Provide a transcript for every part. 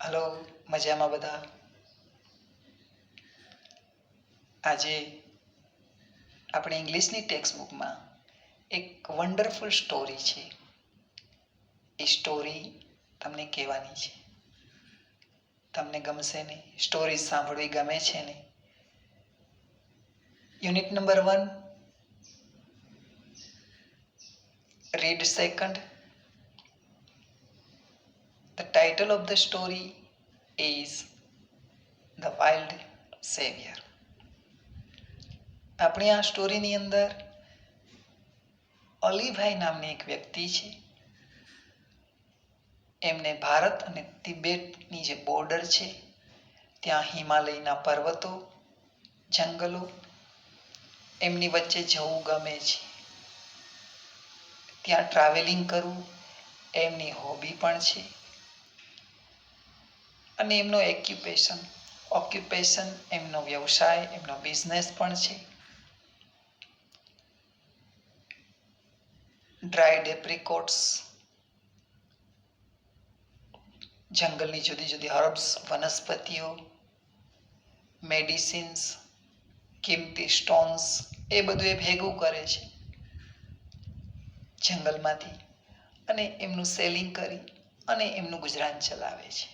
Hello, મજામાં બધા. આજે આપણે ઇંગ્લિશની ટેક્સ્ટ બુકમાં એક વન્ડરફુલ સ્ટોરી છે. એ સ્ટોરી તમને કહેવાની છે. તમને ગમશે ને? સ્ટોરી સાંભળવી ગમે છે ને? Unit number 1, read second. The title of the story is The Wild Savior. આપણી આ સ્ટોરીની અંદર અલીભાઈ નામની એક વ્યક્તિ છે. એમને ભારત અને તિબેટની જે બોર્ડર છે ત્યાં હિમાલયના પર્વતો, જંગલો, એમની વચ્ચે જવું ગમે છે. ત્યાં ટ્રાવેલિંગ કરવું એમની હોબી પણ છે. અને એમનો ઓક્યુપેશન એમનો વ્યવસાય, એમનો બિઝનેસ પણ છે. ડ્રાઈડ એપ્રિકોટ્સ, જંગલની જુદી જુદી હર્બ્સ, વનસ્પતિઓ, મેડિસિન્સ, કિંમતી સ્ટોન્સ, એ બધું એ ભેગું કરે છે જંગલમાંથી અને એમનું સેલિંગ કરી અને એમનું ગુજરાન ચલાવે છે.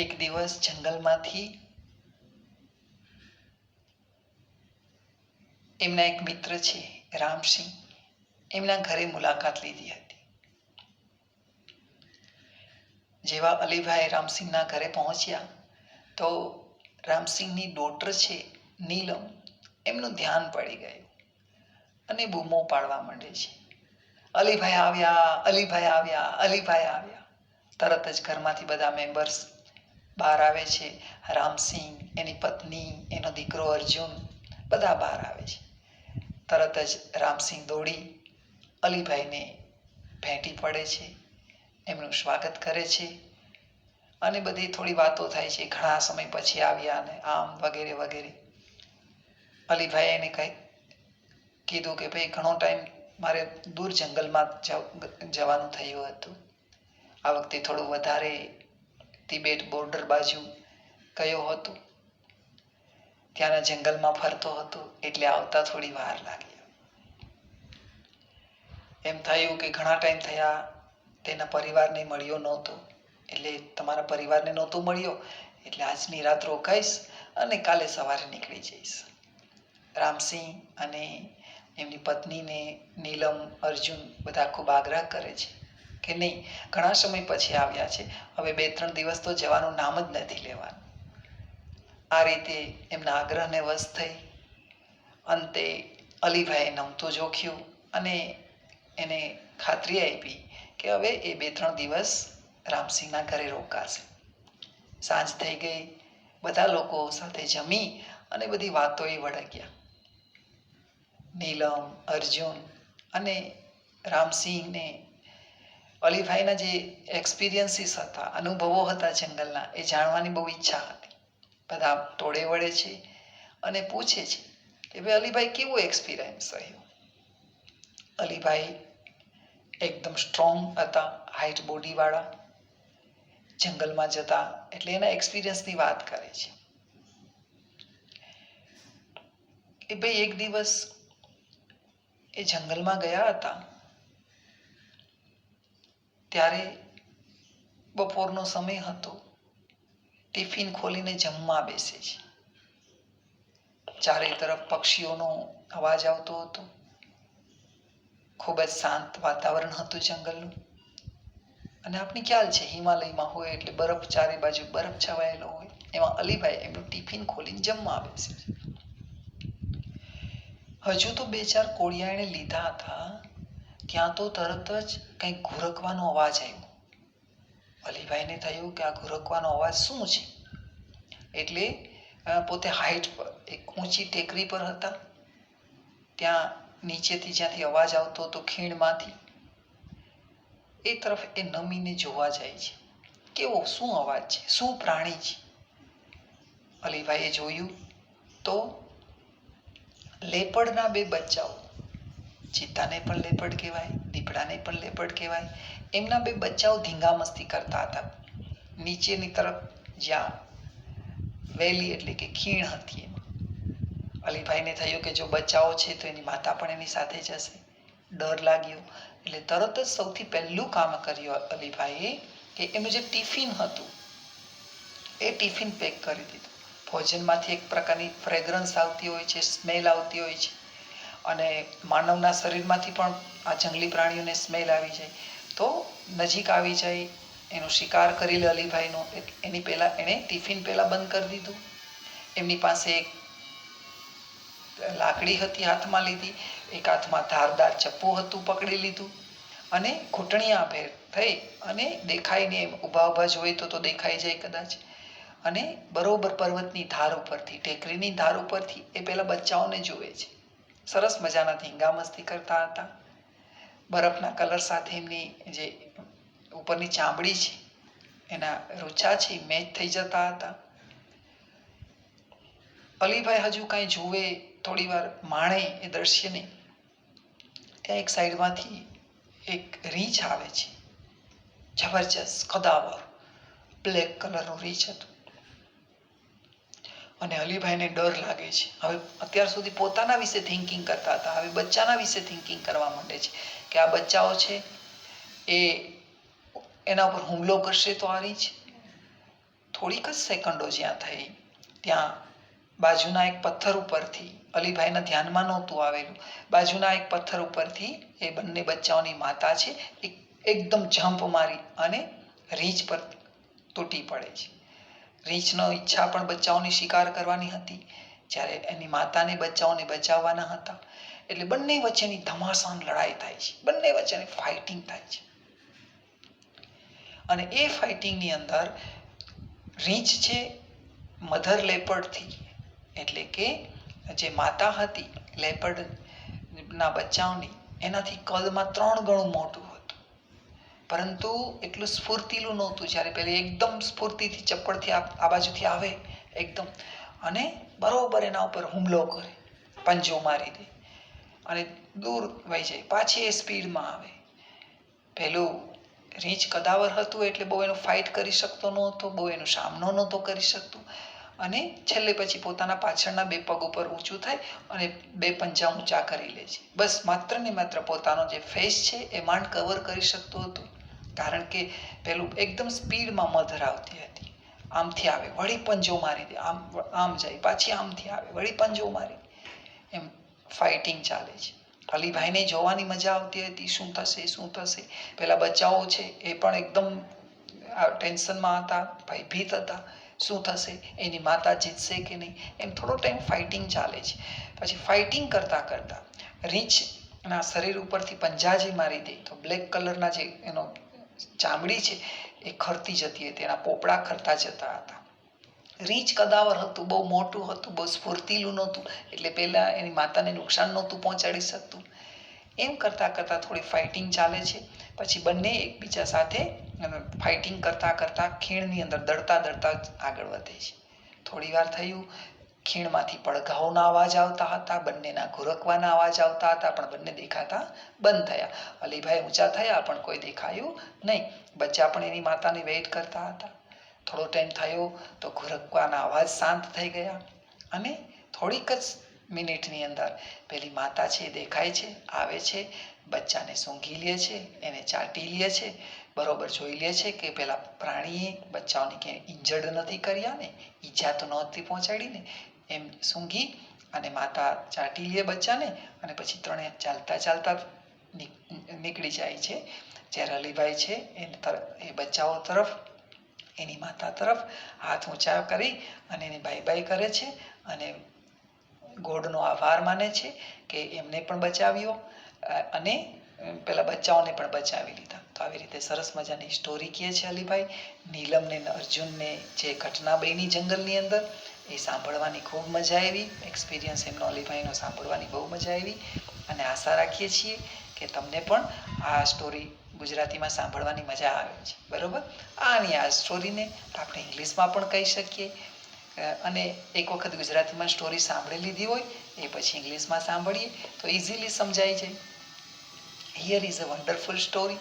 એક દિવસ જંગલમાંથી એમના એક મિત્ર છે રામસિંહ, એમના ઘરે મુલાકાત લીધી હતી. જેવા અલીભાઈ રામસિંહના ઘરે પહોંચ્યા તો રામસિંહની ડોટર છે નીલમ, એમનું ધ્યાન પડી ગયું અને બૂમો પાડવા માંડે છે, અલીભાઈ આવ્યા, અલીભાઈ આવ્યા, અલીભાઈ આવ્યા. તરત જ ઘરમાંથી બધા મેમ્બર્સ બહાર આવે છે. રામસિંહ, એની પત્ની, એનો દીકરો અર્જુન, બધા બહાર આવે છે. તરત જ રામસિંહ દોડી અલીભાઈને ભેટી પડે છે, એમનું સ્વાગત કરે છે અને બધી થોડી વાતો થાય છે. ઘણા સમય પછી આવ્યા અને આમ વગેરે વગેરે. અલીભાઈ એને કીધું કે ભાઈ ઘણો ટાઈમ મારે દૂર જંગલમાં જવાનું થયું હતું. આ વખતે થોડું વધારે તિબેટ બોર્ડર બાજુ ગયો હતો, ત્યાંના જંગલમાં ફરતો હતો, એટલે આવતા થોડી વાર લાગી. એમ થયું કે ઘણા ટાઈમ થયા તેના પરિવારને મળ્યો નહોતો, એટલે તમારા પરિવારને નહોતો મળ્યો એટલે આજની રાત રોકાઈશ અને કાલે સવારે નીકળી જઈશ. રામસિંહ અને એમની પત્નીને નીલમ, અર્જુન બધા ખૂબ આગ્રહ કરે છે કે નહીં, ઘણા સમય પછી આવ્યા છે, હવે 2-3 દિવસ તો જવાનું નામ જ નથી લેવાનું. આ રીતે એમના આગ્રહને વશ થઈ અંતે અલીભાઈએ નમતું જોખ્યું અને એને ખાતરી આપી કે હવે એ 2-3 દિવસ રામસિંહના ઘરે રોકાશે. સાંજ થઈ ગઈ, બધા લોકો સાથે જમી અને બધી વાતો એ વળગ્યા. નીલમ, અર્જુન અને રામસિંહને અલીભાઈના જે એક્સપિરિયન્સીસ હતા, અનુભવો હતા જંગલના, એ જાણવાની બહુ ઈચ્છા હતી. બધા ટોળે વળે છે અને પૂછે છે કે ભાઈ અલીભાઈ કેવો એક્સપિરિયન્સ રહ્યો. અલીભાઈ એકદમ સ્ટ્રોંગ હતા, હાઈટ બોડીવાળા, જંગલમાં જતા એટલે એના એક્સપિરિયન્સની વાત કરે છે કે ભાઈ એક દિવસ એ જંગલમાં ગયા હતા ત્યારે બપોરનો સમય હતો. ટિફિન ખોલીને જમવા બેસે છે. ચારે તરફ પક્ષીઓનો અવાજ આવતો હતો. ખૂબ જ શાંત વાતાવરણ હતું જંગલનું. અને આપને ખ્યાલ છે હિમાલયમાં હોય એટલે બરફ, ચારે બાજુ બરફ છવાયેલો હોય. એમાં અલીભાઈ એમનું ટિફિન ખોલીને જમવા બેસે છે. હજુ તો 2-4 કોળિયા એણે લીધા હતા, ત્યાં તો તરત જ કંઈક ઘુરકવાનો અવાજ આવ્યો. અલીભાઈને થયું કે આ ઘુરકવાનો અવાજ શું છે? એટલે પોતે હાઈટ પર એક ઊંચી ટેકરી પર હતા. ત્યાં નીચેથી જ્યાંથી અવાજ આવતો હતો ખીણમાંથી, એ તરફ એ નમીને જોવા જાય છે. કેવો, શું અવાજ છે, શું પ્રાણી છે? અલીભાઈએ જોયું તો લેપડના 2 બચ્ચાઓ ચિત્તાને પણ લેપડ કહેવાય, દીપડાને પણ લેપડ કહેવાય. એમના બે બચ્ચાઓ ધીંગામસ્તી કરતા હતા. નીચેની તરફ જ્યાં વેલી એટલે કે ખીણ હતી એમાં અલીભાઈને થયું કે જો બચ્ચાઓ છે તો એની માતા પણ એની સાથે જશે. ડર લાગ્યો એટલે તરત જ સૌથી પહેલું કામ કર્યું અલીભાઈએ કે એનું જે ટિફિન હતું એ ટિફિન પેક કરી દીધું. ભોજનમાંથી એક પ્રકારની ફ્રેગ્રન્સ આવતી હોય છે, સ્મેલ આવતી હોય છે, અને માનવના શરીરમાંથી પણ આ જંગલી પ્રાણીઓને સ્મેલ આવી જાય તો નજીક આવી જાય એનો શિકાર કરી લે અલીભાઈનો. એની પહેલાં એણે ટિફિન પહેલાં બંધ કરી દીધું. એમની પાસે એક લાકડી હતી હાથમાં લીધી, એક હાથમાં ધારદાર ચપ્પુ હતું પકડી લીધું, અને ઘૂંટણિયા ભેર થઈ અને દેખાય નહીં એમ ઊભા ઊભા જોઈએ તો દેખાઈ જાય કદાચ. અને બરોબર પર્વતની ધાર ઉપરથી, ટેકરીની ધાર ઉપરથી એ પેલા બચ્ચાઓને જુએ છે. સરસ મજાના ધીંગા મસ્તી કરતા હતા. બરફના કલર સાથે એમની જે ઉપરની ચામડી છે એના રૂચા છે મેચ થઈ જતા હતા. અલીભાઈ હજુ કાંઈ જુએ, થોડી વાર માણે એ દ્રશ્યને, ત્યાં એક સાઈડમાંથી એક રીંછ આવે છે. જબરજસ્ત કદાવર બ્લેક કલરનું રીંછ હતું. અને અલીભાઈને ડર લાગે છે. હવે અત્યાર સુધી પોતાના વિશે થિંકિંગ કરતા હતા, હવે બચ્ચાના વિશે થિંકિંગ કરવા માંડે છે કે આ બચ્ચાઓ છે એ એના ઉપર હુમલો કરશે તો આ રીંછ. થોડીક જ સેકન્ડો જ્યાં થઈ ત્યાં બાજુના એક પથ્થર ઉપરથી, અલીભાઈના ધ્યાનમાં નહોતું આવેલું, બાજુના એક પથ્થર ઉપરથી એ બંને બચ્ચાઓની માતા છે એકદમ જમ્પ મારી અને રીંછ પર તૂટી પડે છે. રીંછનો ઈચ્છા પણ બચ્ચાઓની શિકાર કરવાની હતી, જ્યારે એની માતાને બચ્ચાઓને બચાવવાના હતા. એટલે બંને વચ્ચેની ધમાસાન લડાઈ થાય છે, બંને વચ્ચેની ફાઇટિંગ થાય છે. અને એ ફાઇટિંગની અંદર રીંછ છે મધર લેપર્ડથી, એટલે કે જે માતા હતી લેપર્ડના બચ્ચાઓની, એનાથી કદમાં 3 ગણું મોટું હતું, પરંતુ એટલું સ્ફૂર્તિલું નહોતું. જ્યારે પેલી એકદમ સ્ફૂર્તિથી ચપ્પડથી આ બાજુથી આવે એકદમ, અને બરોબર એના ઉપર હુમલો કરે, પંજો મારી દે અને દૂર વહી જાય. પાછી એ સ્પીડમાં આવે. પેલું રીંછ કદાવર હતું એટલે બહુ એનો ફાઇટ કરી શકતો નહોતો, બહુ એનો સામનો નહોતો કરી શકતો, અને છેલ્લે પછી પોતાના પાછળના 2 પગ ઉપર ઊંચું થાય અને 2 પંજા ઊંચા કરી લે છે. બસ માત્ર ને માત્ર પોતાનો જે ફેસ છે એ માંડ કવર કરી શકતો હતો, કારણ કે પેલું એકદમ સ્પીડમાં મધર આવતી હતી. આમથી આવે વળી પંજો મારી દે, આમ જાય, પાછી આમથી આવે વળી પંજો મારી, એમ ફાઇટિંગ ચાલે છે. અલીભાઈને જોવાની મજા આવતી હતી, શું થશે શું થશે. પેલા બચ્ચાઓ છે એ પણ એકદમ ટેન્શનમાં હતા, ભયભીત હતા, શું થશે, એની માતા જીતશે કે નહીં, એમ થોડો ટાઈમ ફાઇટિંગ ચાલે છે. પછી ફાઇટિંગ કરતાં કરતાં રીંછના શરીર ઉપરથી પંજા જે મારી દે તો બ્લેક કલરના જે એનો ચામડી છે એ ખરતી જતી હતી, એના પોપડા ખરતા જતા હતા. રીંછ કદાવર હતું, બહુ મોટું હતું, બહુ સ્ફૂર્તિલું નહોતું, એટલે પહેલાં એની માતાને નુકસાન નહોતું પહોંચાડી શકતું. એમ કરતાં કરતાં થોડી ફાઇટિંગ ચાલે છે. પછી બંને એકબીજા સાથે ફાઇટિંગ કરતાં કરતાં ખીણની અંદર દળતા દળતા આગળ વધે છે. થોડી વાર થયું, ખીણમાંથી પડઘાઓના અવાજ આવતા હતા, બંનેના ઘુરકવાના અવાજ આવતા હતા, પણ બંને દેખાતા બંધ થયા. અલીભાઈ ઊંચા થયા પણ કોઈ દેખાયું નહીં. બચ્ચા પણ એની માતાની વેઇટ કરતા હતા. થોડો ટાઈમ થયો તો ઘુરકવાના અવાજ શાંત થઈ ગયા, અને થોડીક જ મિનિટની અંદર પેલી માતા છે દેખાય છે, આવે છે, બચ્ચાને સૂંઘી લે છે, એને ચાટી લે છે, બરોબર જોઈ લે છે કે પેલા પ્રાણીએ બચ્ચાઓને ક્યાંય ઇન્જર્ડ નથી કર્યા ને, ઈજા તો નહોતી પહોંચાડી ને, એમ સૂંઘી અને માતા ચાટી લે બચ્ચાને, અને પછી ત્રણે ચાલતા ચાલતા નીકળી જાય છે. જ્યારે અલીભાઈ છે એ બચ્ચાઓ તરફ, એની માતા તરફ હાથ ઊંચા કરી અને એને બાય બાય કરે છે, અને ગોડનો આભાર માને છે કે એમને પણ બચાવ્યો અને પેલા બચ્ચાઓને પણ બચાવી લીધા. તો આવી રીતે સરસ મજાની સ્ટોરી કહે છે અલીભાઈ. નીલમને ને અર્જુનને જે ઘટના બની જંગલની અંદર, એ સાંભળવાની ખૂબ મજા આવી. એક્સપિરિયન્સ એમનો અલીભાઈનો સાંભળવાની બહુ મજા આવી, અને આશા રાખીએ છીએ કે તમને પણ આ સ્ટોરી ગુજરાતીમાં સાંભળવાની મજા આવે છે. બરાબર, આ સ્ટોરીને આપણે ઇંગ્લિશમાં પણ કહી શકીએ, અને એક વખત ગુજરાતીમાં સ્ટોરી સાંભળી લીધી હોય એ પછી ઇંગ્લિશમાં સાંભળીએ તો ઇઝીલી સમજાઈ જાય. Here is a wonderful story.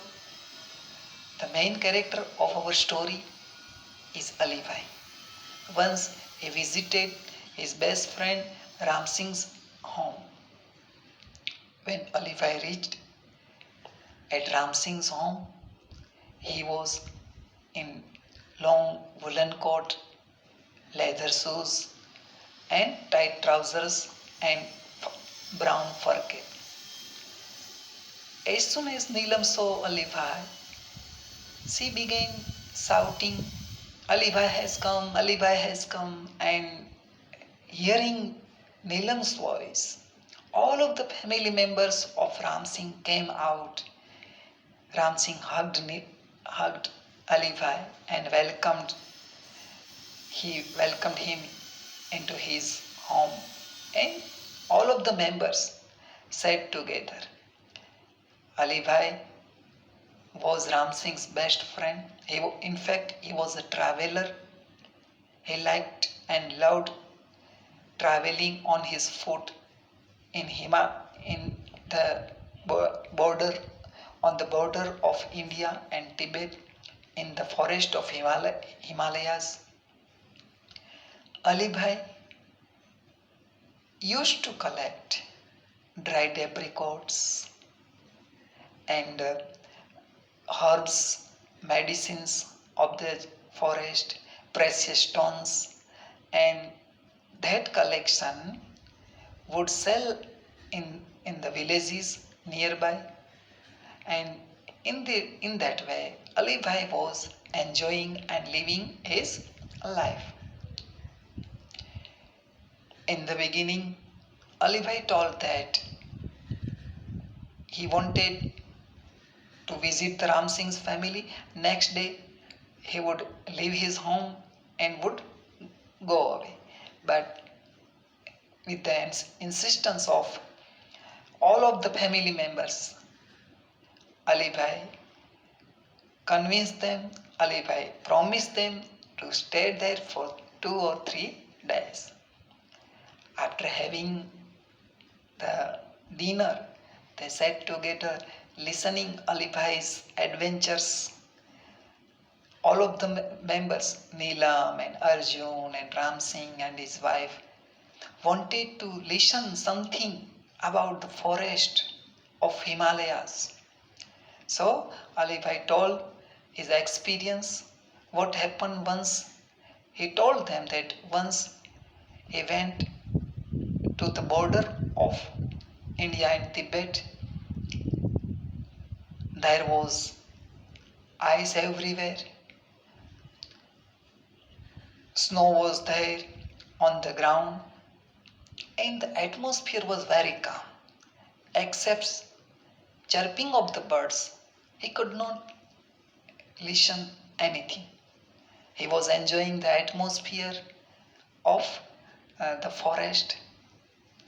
The main character of our story is Ali Bhai. Once he visited his best friend Ram Singh's home. When Ali Bhai reached at Ram Singh's home, he was in long woolen coat, leather shoes, and tight trousers and brown fur cap. As soon as Neelam saw Ali Bhai, she began shouting, Ali Bhai has come, Ali Bhai has come, and hearing Neelam's voice, all of the family members of Ram Singh came out. Ram Singh hugged Ali Bhai and welcomed him into his home, and all of the members sat together. Ali Bhai was Ram Singh's best friend. In fact, he was a traveler. He liked and loved traveling on his foot in the border on the border of India and Tibet, in the forest of Himalayas. Ali Bhai used to collect dried apricots and herbs, medicines of the forest, precious stones, and that collection would sell in the villages nearby, and in that way Ali Bhai was enjoying and living his life. In the beginning, Ali Bhai told that he wanted to visit the Ram Singh's family. Next day, he would leave his home and would go away. But with the insistence of all of the family members, Ali Bhai convinced them, Ali Bhai promised them to stay there for 2 or 3 days. After having the dinner, they sat together listening Ali Bhai's adventures. All of the members, Neelam and Arjun and Ram Singh and his wife, wanted to listen something about the forest of Himalayas. So Ali Bhai told his experience, what happened once. He told them that once he went to the border of India and Tibet. There was ice everywhere. Snow was there on the ground, and the atmosphere was very calm. Except chirping of the birds, he could not listen anything. He was enjoying the atmosphere of the forest,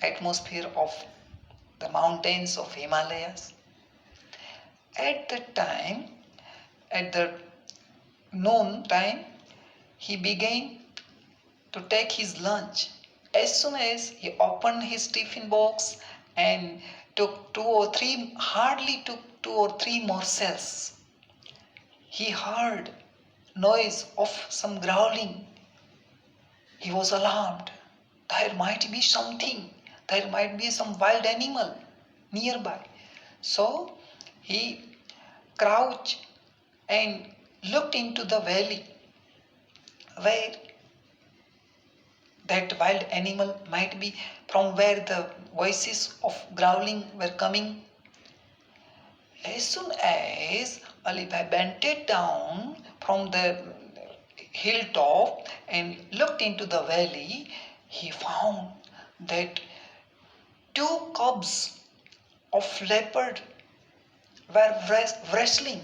atmosphere of the mountains of Himalayas. At the noon time, he began to take his lunch. As soon as he opened his tiffin box and hardly took 2 or 3 morsels, he heard noise of some growling. He was alarmed. There might be something. There might be some wild animal nearby. So he crouched and looked into the valley where that wild animal might be, from where the voices of growling were coming. As soon as Ali Bhai bent down from the hilltop and looked into the valley, he found that 2 cubs of leopard were wrestling.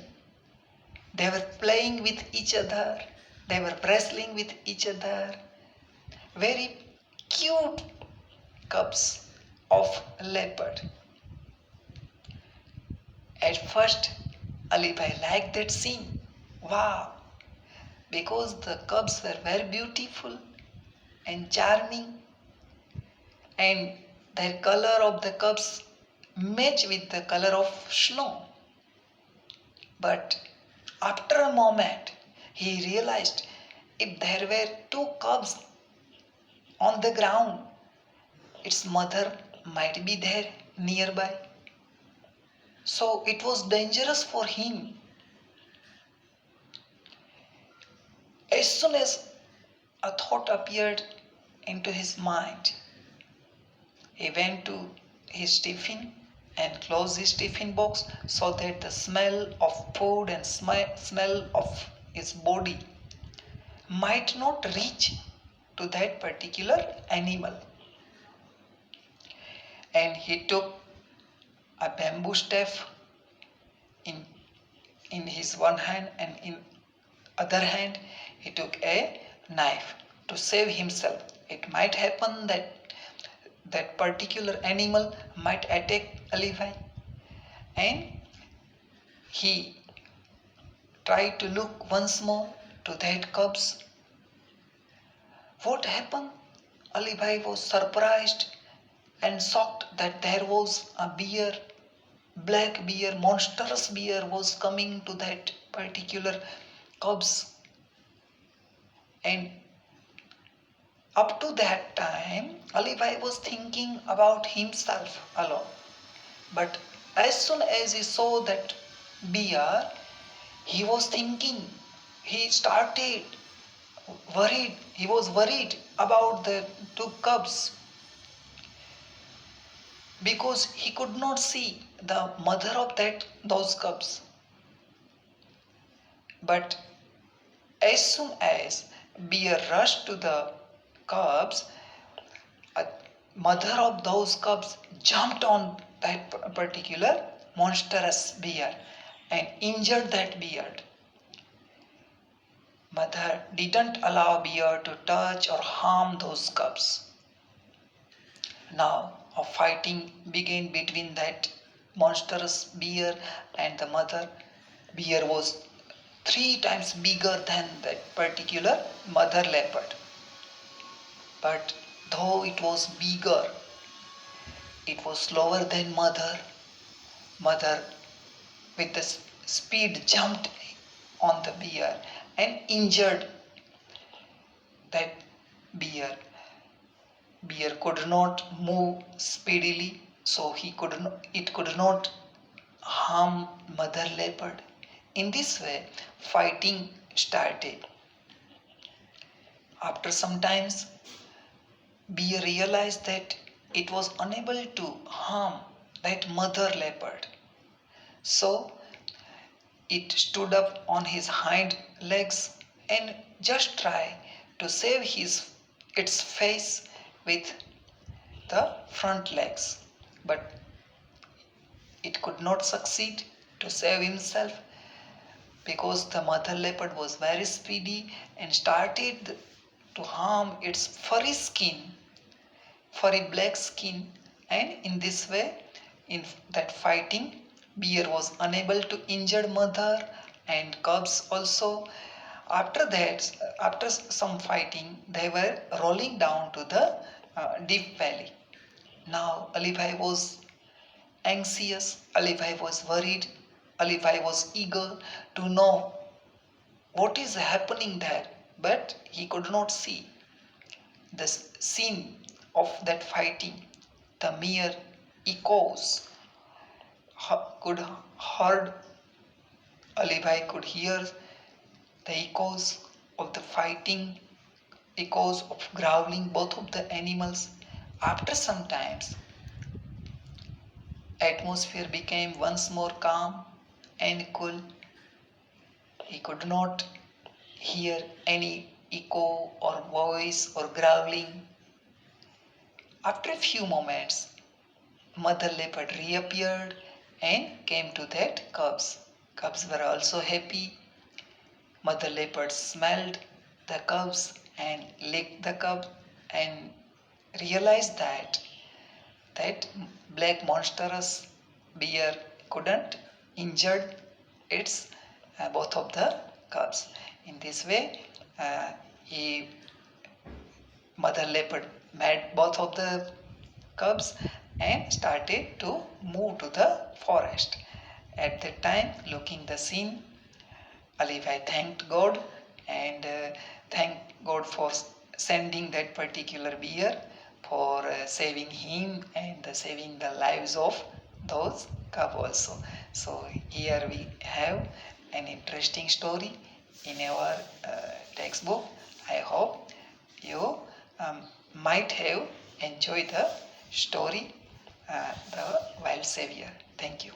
They were playing with each other. They were wrestling with each other. Very cute cubs of leopard. At first, Ali Bhai liked that scene. Wow! Because the cubs were very beautiful and charming, and the color of the cubs match with the color of snow. But after a moment, he realized if there were two cubs on the ground, its mother might be there nearby. So it was dangerous for him. As soon as a thought appeared into his mind, he went to his tiffin and closed his tiffin box so that the smell of food and smell of his body might not reach to that particular animal. And he took a bamboo staff in, in his one hand, and in other hand he took a knife to save himself. It might happen that that particular animal might attack Levi, and he tried to look once more to that cubs. What happened? Levi was surprised and shocked that there was a bear, black bear, monstrous bear was coming to that particular cubs. And up to that time, Levi was thinking about himself alone. But as soon as he saw that bear, he was thinking, he started worried, he was worried about the two cubs because he could not see the mother of those cubs. But as soon as bear rushed to the cubs, a mother of those cubs jumped on that particular monstrous bear and injured that bear. Mother didn't allow bear to touch or harm those cubs. Now a fighting began between that monstrous bear and the mother. Bear was 3 times bigger than that particular mother leopard. But though it was bigger, it was slower than mother. Mother with the speed jumped on the bear and injured that bear. Bear could not move speedily, so it could not harm mother leopard. In this way, fighting started. After some times, bear realized that it was unable to harm that mother leopard. So it stood up on his hind legs and just tried to save its face with the front legs. But it could not succeed to save himself because the mother leopard was very speedy and started to harm its furry black skin, and in this way, in that fighting, bear was unable to injure mother and cubs also. After that, after some fighting, they were rolling down to the deep valley. Now Levi was anxious, Levi was worried, Levi was eager to know what is happening there, but he could not see the scene of that fighting. The mere echoes could heard, Levi could hear the echoes of the fighting, echoes of growling both of the animals. After some times, atmosphere became once more calm and cool. He could not hear any echo or voice or growling. After a few moments, mother leopard reappeared and came to that cubs. Cubs were also happy. Mother leopard smelled the cubs and licked the cub and realized that black monstrous bear couldn't injure its both of the cubs. In this way, mother leopard met both of the cubs and started to move to the forest. At that time, looking the scene, Ali Bhai thanked God and thanked God for sending that particular bear for saving him and saving the lives of those cub also. So here we have an interesting story in our textbook. I hope you might have enjoyed the story, The Wild Savior. Thank you.